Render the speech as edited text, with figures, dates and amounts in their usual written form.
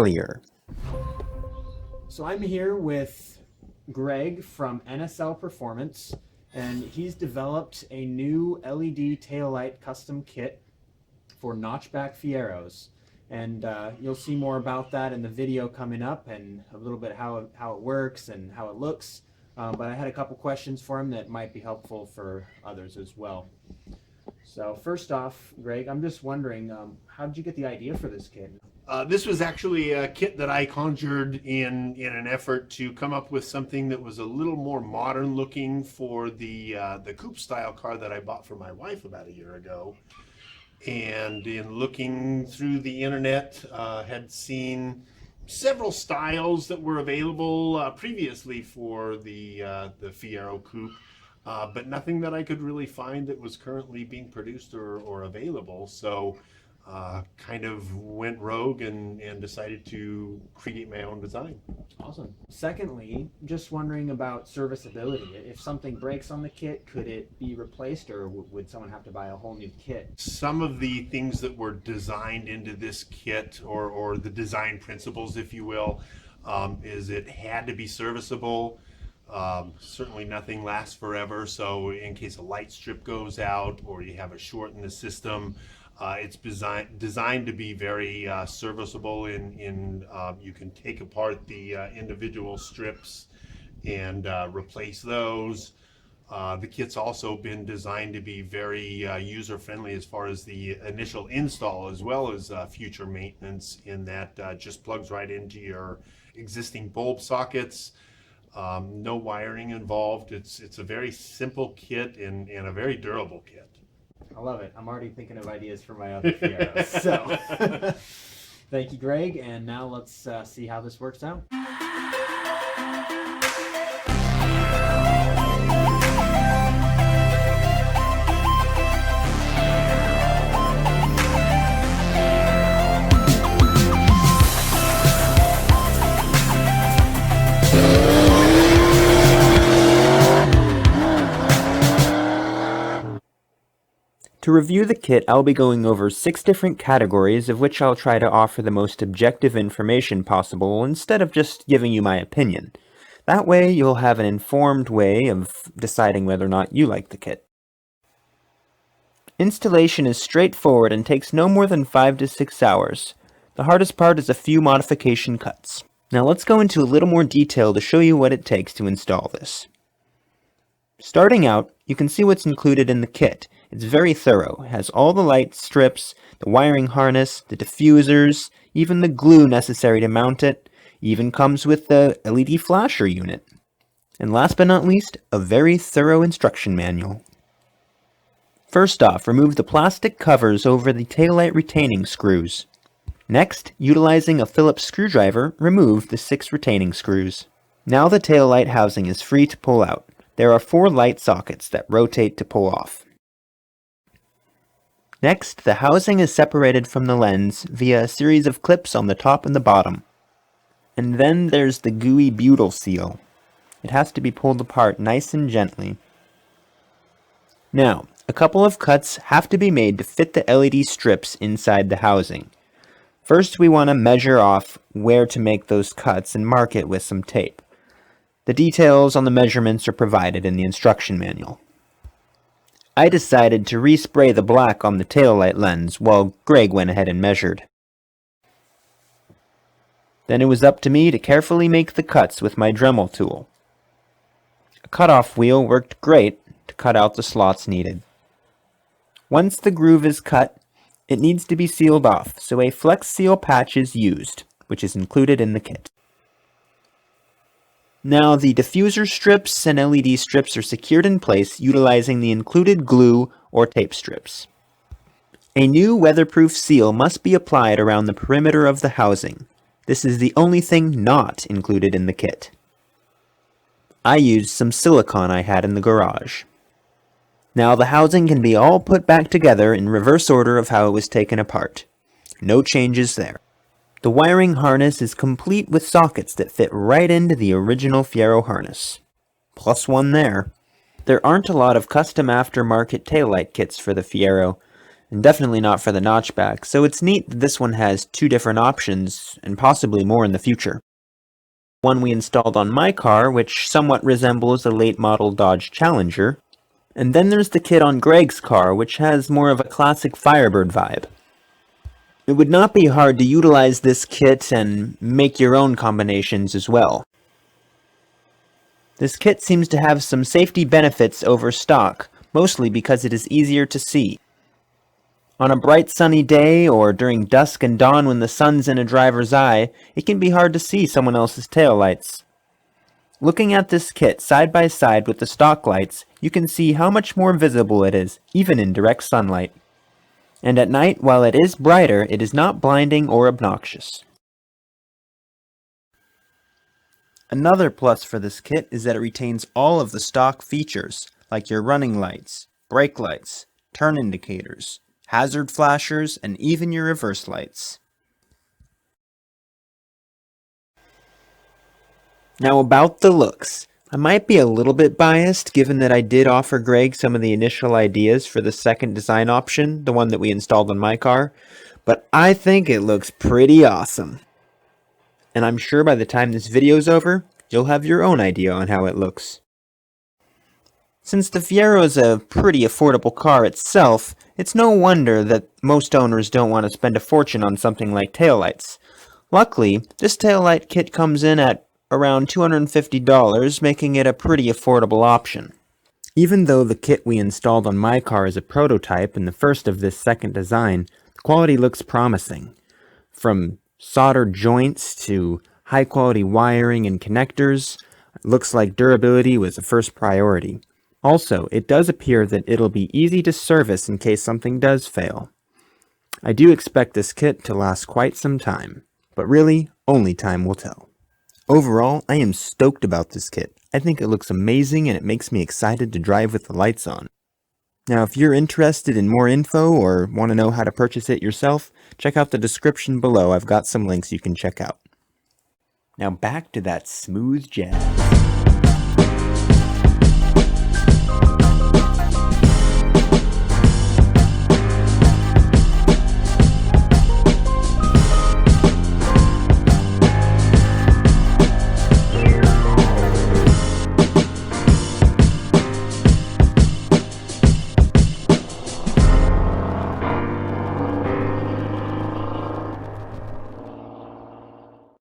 earlier. So I'm here with Greg from NSL Performance, and he's developed a new LED taillight custom kit for notchback Fieros. And you'll see more about that in the video coming up, and a little bit how it works and how it looks. But I had a couple questions for him that might be helpful for others as well. So first off, Greg, I'm just wondering, how did you get the idea for this kit? This was actually a kit that I conjured in an effort to come up with something that was a little more modern looking for the coupe style car that I bought for my wife about a year ago. And in looking through the internet, had seen several styles that were available previously for the Fiero coupe, but nothing that I could really find that was currently being produced or available. So kind of went rogue and decided to create my own design. Awesome. Secondly, just wondering about serviceability. If something breaks on the kit, could it be replaced, or would someone have to buy a whole new kit? Some of the things that were designed into this kit, or the design principles, if you will, is it had to be serviceable. Certainly nothing lasts forever, so in case a light strip goes out or you have a short in the system, it's designed to be very serviceable. You can take apart the individual strips and replace those. The kit's also been designed to be very user-friendly as far as the initial install, as well as future maintenance, in that just plugs right into your existing bulb sockets. No wiring involved. It's a very simple kit and a very durable kit. I love it. I'm already thinking of ideas for my other Fieros. So, thank you, Greg. And now let's see how this works out. To review the kit, I'll be going over 6 different categories, of which I'll try to offer the most objective information possible instead of just giving you my opinion. That way, you'll have an informed way of deciding whether or not you like the kit. Installation is straightforward and takes no more than 5 to 6 hours. The hardest part is a few modification cuts. Now let's go into a little more detail to show you what it takes to install this. Starting out, you can see what's included in the kit. It's very thorough. It has all the light strips, the wiring harness, the diffusers, even the glue necessary to mount it. Even comes with the LED flasher unit. And last but not least, a very thorough instruction manual. First off, remove the plastic covers over the taillight retaining screws. Next, utilizing a Phillips screwdriver, remove the 6 retaining screws. Now the taillight housing is free to pull out. There are 4 light sockets that rotate to pull off. Next, the housing is separated from the lens via a series of clips on the top and the bottom. And then there's the gooey butyl seal. It has to be pulled apart nice and gently. Now, a couple of cuts have to be made to fit the LED strips inside the housing. First, we want to measure off where to make those cuts and mark it with some tape. The details on the measurements are provided in the instruction manual. I decided to respray the black on the taillight lens while Greg went ahead and measured. Then it was up to me to carefully make the cuts with my Dremel tool. A cutoff wheel worked great to cut out the slots needed. Once the groove is cut, it needs to be sealed off, so a Flex Seal patch is used, which is included in the kit. Now the diffuser strips and LED strips are secured in place utilizing the included glue or tape strips. A new weatherproof seal must be applied around the perimeter of the housing. This is the only thing not included in the kit. I used some silicone I had in the garage. Now the housing can be all put back together in reverse order of how it was taken apart. No changes there. The wiring harness is complete with sockets that fit right into the original Fiero harness. Plus one there. There aren't a lot of custom aftermarket taillight kits for the Fiero, and definitely not for the notchback, so it's neat that this one has two different options, and possibly more in the future. One we installed on my car, which somewhat resembles a late model Dodge Challenger, and then there's the kit on Greg's car, which has more of a classic Firebird vibe. It would not be hard to utilize this kit and make your own combinations as well. This kit seems to have some safety benefits over stock, mostly because it is easier to see. On a bright sunny day, or during dusk and dawn when the sun's in a driver's eye, it can be hard to see someone else's taillights. Looking at this kit side by side with the stock lights, you can see how much more visible it is, even in direct sunlight. And at night, while it is brighter, it is not blinding or obnoxious. Another plus for this kit is that it retains all of the stock features, like your running lights, brake lights, turn indicators, hazard flashers, and even your reverse lights. Now about the looks. I might be a little bit biased given that I did offer Greg some of the initial ideas for the second design option, the one that we installed on my car, but I think it looks pretty awesome. And I'm sure by the time this video's over, you'll have your own idea on how it looks. Since the Fiero is a pretty affordable car itself, it's no wonder that most owners don't want to spend a fortune on something like taillights. Luckily, this taillight kit comes in at around $250, making it a pretty affordable option. Even though the kit we installed on my car is a prototype and the first of this second design, the quality looks promising. From soldered joints to high-quality wiring and connectors, it looks like durability was the first priority. Also, it does appear that it'll be easy to service in case something does fail. I do expect this kit to last quite some time, but really, only time will tell. Overall, I am stoked about this kit. I think it looks amazing and it makes me excited to drive with the lights on. Now, if you're interested in more info or want to know how to purchase it yourself, check out the description below. I've got some links you can check out. Now back to that smooth jazz.